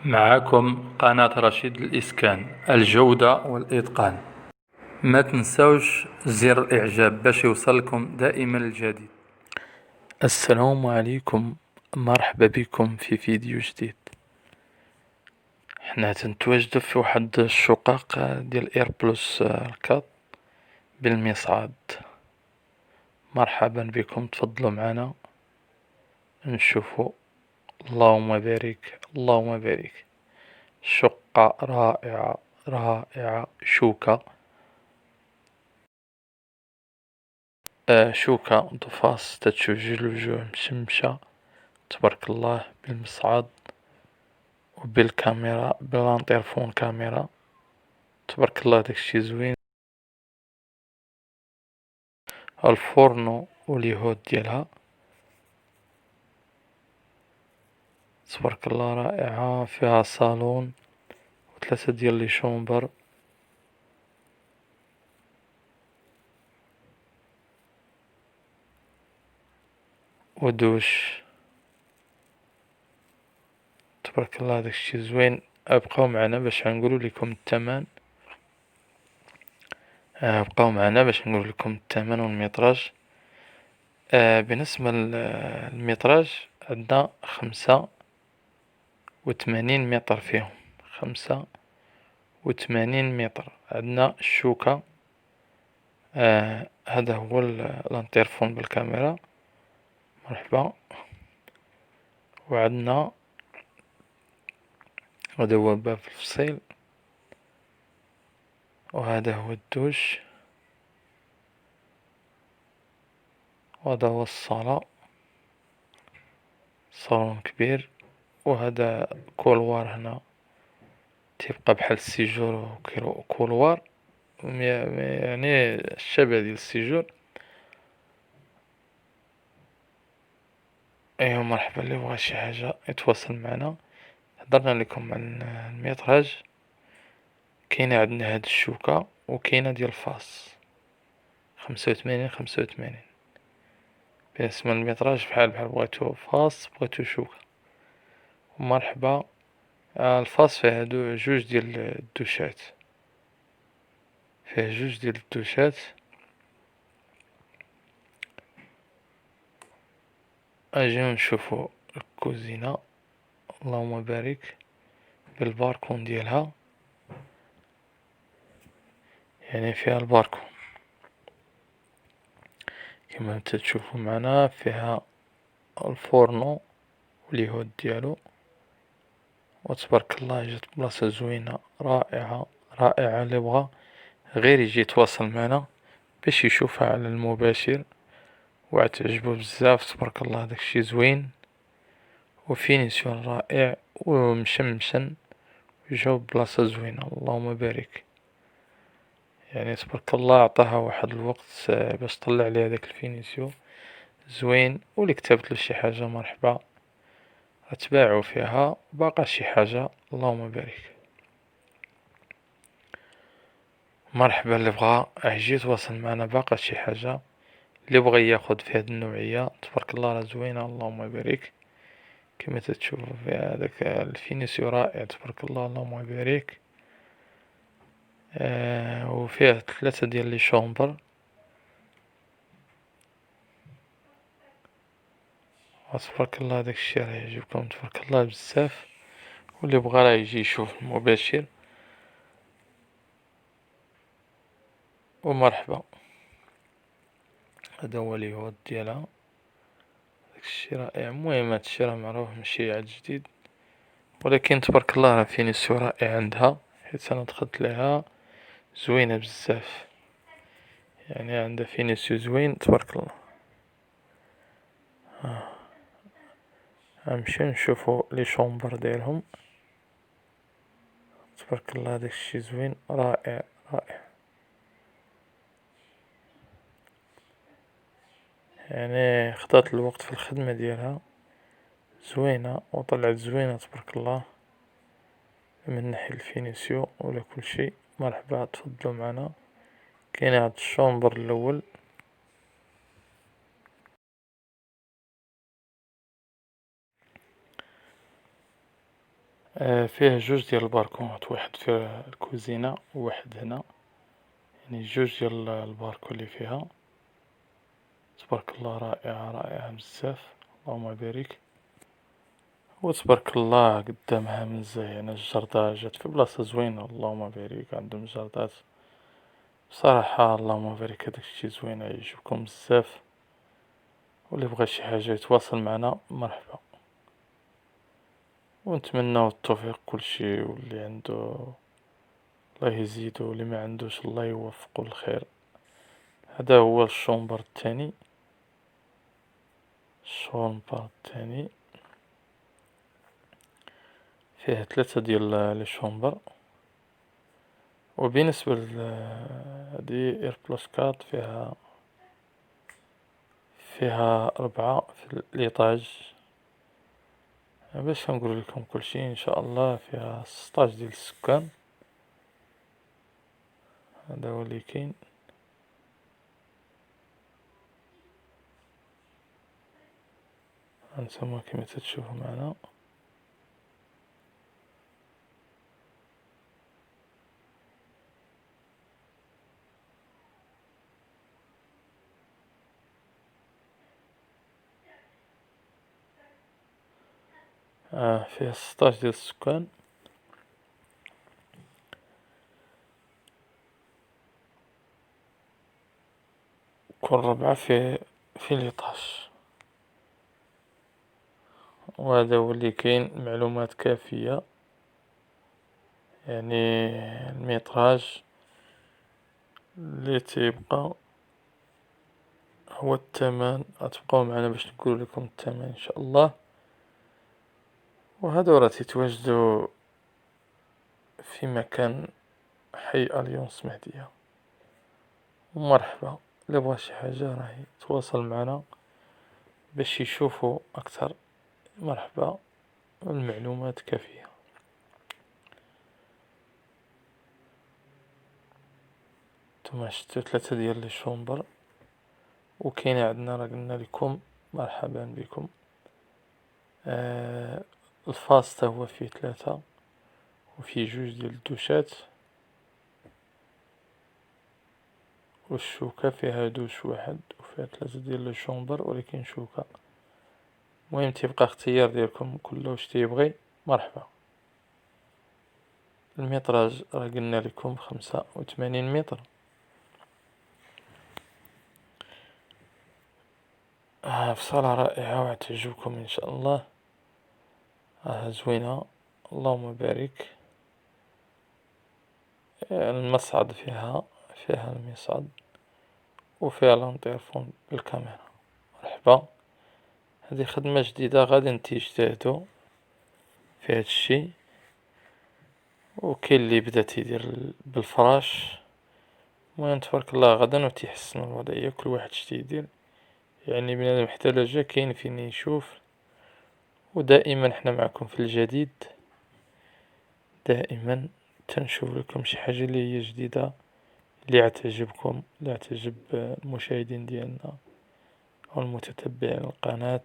معكم قناة رشيد للإسكان، الجودة والإتقان. ما تنسوش زر الإعجاب باش يوصلكم دائما الجديد. السلام عليكم، مرحبا بكم في فيديو جديد. حنا تنتواجدو في واحد الشقق ديال ايربلس 4 بالمصعد. مرحبا بكم، تفضلوا معنا نشوفوا. اللهم بارك اللهم بارك. شقة رائعة رائعة. شوكة ضفاس تتشوف جوج الوجوه مشمشة تبارك الله، بالمصعد وبالكاميرا بالانطيرفون كاميرا تبارك الله، داكشي زوين. الفورنو واليهود ديالها تبارك الله رائعة. فيها صالون وثلاثة ديال لي شومبر ودوش تبارك الله، داكشي زوين. ابقاو معنا باش غنقولو لكم الثمن. بقاو معنا باش نقول لكم الثمن والميتراج. بالنسبة للميتراج عندنا 85 متر فيهم، 85 متر. عندنا الشوكة، هذا هو الانترفون بالكاميرا، مرحبا. وعندنا هذا هو باب الفصيل، وهذا هو الدوش، وهذا هو الصالة، صالون كبير. وهذا كولوار هنا تيبقى بحال السيجور كولوار، يعني الشبه ديال السيجور. ايوا مرحبا، اللي بغى شي حاجة يتواصل معنا. هضرنا لكم عن الميتراج. كاينة عندنا هاد الشوكة وكاينة ديال الفاس 85. بالنسبة للميتراج بحال بغيتو فاس بغيتو شوكة، مرحبا. الفاس فيه جوج ديال الدوشات، اجيو نشوفو الكوزينة. اللهم بارك. بالباركون ديالها، يعني فيها الباركون كما تشوفوا معنا. فيها الفورنو واليهود ديالو، وتبارك الله جات بلاصة زوينة رائعة رائعة. اللي بغا غير يجي يتواصل معنا باش يشوفها على المباشر، وعتعجبو بزاف تبارك الله. داكشي زوين وفينيسيون رائع ومشمشن، جاو بلاصة زوينة. اللهم بارك، يعني تبارك الله عطاها واحد الوقت باش طلع ليها داك الفينيسيو زوين. واللي كتبتلو شي حاجة مرحبا، اتباعو فيها. باقا شي حاجة اللهم بارك، مرحبا. اللي بغا يجي يتواصل معنا. باقا شي حاجة اللي بغى ياخد في هاد النوعية تبارك الله راه زوينة. اللهم بارك. كما تتشوفوا فيها هذاك الفينيسيو رائع تبارك الله. اللهم بارك. وفيه ثلاثة ديال لي شومبر، تبارك الله. داكشي راه يعجبكم تبارك الله بزاف. واللي بغا راه يجي يشوف المباشر، ومرحبا. هذا هو اليهود ديالها، داكشي رائع. المهم هادشي راه معروف ماشي عاد جديد، ولكن تبارك الله راه فينيسيو رائع عندها، حيت انا دخلت ليها زوينة بزاف. يعني عندها فينيسيو زوين تبارك الله. غنمشيو نشوفو لي شومبر ديالهم تبارك الله. داكشي زوين رائع رائع، يعني خدات الوقت في الخدمة ديالها زوينة وطلعت زوينة تبارك الله، من ناحية الفينيسيو ولا كلشي. مرحبا، تفضلوا معنا. كاين هاد الشومبر الاول، فيه جوج ديال الباركوهات، واحد في الكوزينة وواحد هنا، يعني جوج ديال الباركو اللي فيها. تبارك الله رائعة رائعة بزاف، اللهم بارك. وتبارك الله قدامها مزينة، الجردة جات في بلاصة زوينة، اللهم بارك. عندهم جردات بصراحة اللهم بارك، هداك الشي زوين يعجبكم بزاف. واللي بغى شي حاجة يتواصل معنا مرحبا، ونتمناو التوفيق كلشي، واللي عنده الله يزيدو، واللي ما عندوش الله يوفقو للخير. هذا هو الشومبر التاني. الشومبر التاني فيه 3 ديال لي شومبر. وبالنسبة هادي اير بلس 4 فيها 4 في ليطاج. باش نقول لكم كل شيء ان شاء الله. فيها 16 ديال السكان، هذا هو اللي كاين. هانتوما كيما تتشوفوا معنا. فيها 16 ديال السكان. كل ربعة في ليطاج. وهذا هو اللي كاين، معلومات كافية. يعني الميتراج اللي تيبقى هو الثمن. غتبقاو معنا باش نقول لكم الثمن ان شاء الله. وهذا راه تيتواجدوا في مكان حي اليونس مهدية. ومرحبا، اللي بغى شي حاجة راه يتواصل معنا باش يشوفوا اكثر. مرحبا، المعلومات كافية. نتوما شتو 3 ديال لي شومبر. وكاين عندنا راه قلنا لكم مرحبا بكم. الفاس تا هو فيه 3، وفيه جوج ديال الدوشات. والشوكة فيها دوش واحد، وفيها 3 ديال لي شومبر ولكن شوكة. المهم تيبقى اختيار ديالكم كل واش تيبغي. مرحبا. المتراج راه قلنا لكم 85 متر. في صالة رائعة وعتعجبكم ان شاء الله. زوينة، اللهم بارك. المصعد فيها المصعد، وفيها لانتيرفون بالكاميرا. مرحبا. هذه خدمة جديدة غادي تيجتهدوا في هاد الشي. وكاين اللي بدا تيدير بالفراش. المهم تبارك الله غدا وتيحسنوا الوضعية، كل واحد تيدير. يعني بنادم حتى لو جا كاين فين يشوف. ودائما حنا معكم في الجديد. دائما تنشوف لكم شي حاجة اللي هي جديدة، اللي عتعجبكم، اللي عتعجب المشاهدين ديالنا او المتتبعين القناة.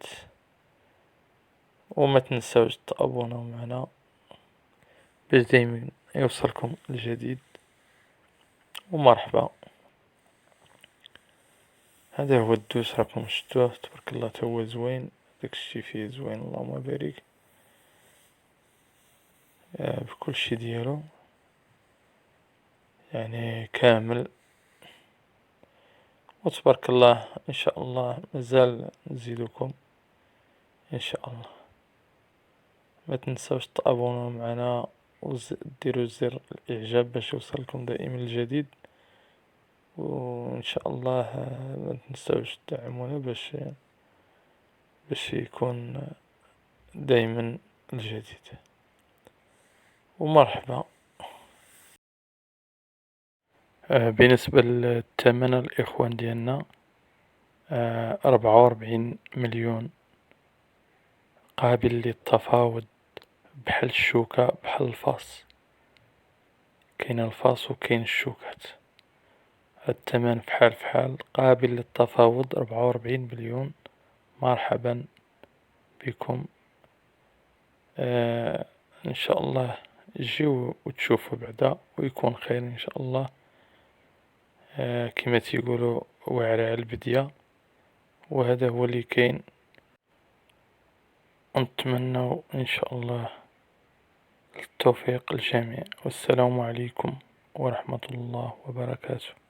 وما تنساوش تابوناو معنا باش دايما يوصلكم الجديد. ومرحبا. هذا هو الدوش راكم شتوه، تبارك الله تا هو زوين. داكشي فيه زوين، اللهم بارك. بكل شي ديالو، يعني كامل. وتبارك الله ان شاء الله مازال نزيدكم ان شاء الله. ما تنساوش تابوناو معنا وديروا زر الاعجاب باش يوصلكم دائما الجديد. وان شاء الله ما تنساوش تدعمونا باش يكون دائما الجديد. ومرحبا. بالنسبة للثمن الإخوان ديالنا، 44 مليون، قابل للتفاوض بحال الشوكة بحال الفاس. كاين الفاس وكاين الشوكات. الثمن فحال قابل للتفاوض، 44 مليون. مرحبا بكم. إن شاء الله تجيو وتشوفوا بعدا ويكون خير إن شاء الله. كما تيقولوا واعر على البدية، وهذا هو اللي كاين. ونتمنى إن شاء الله التوفيق للجميع، والسلام عليكم ورحمة الله وبركاته.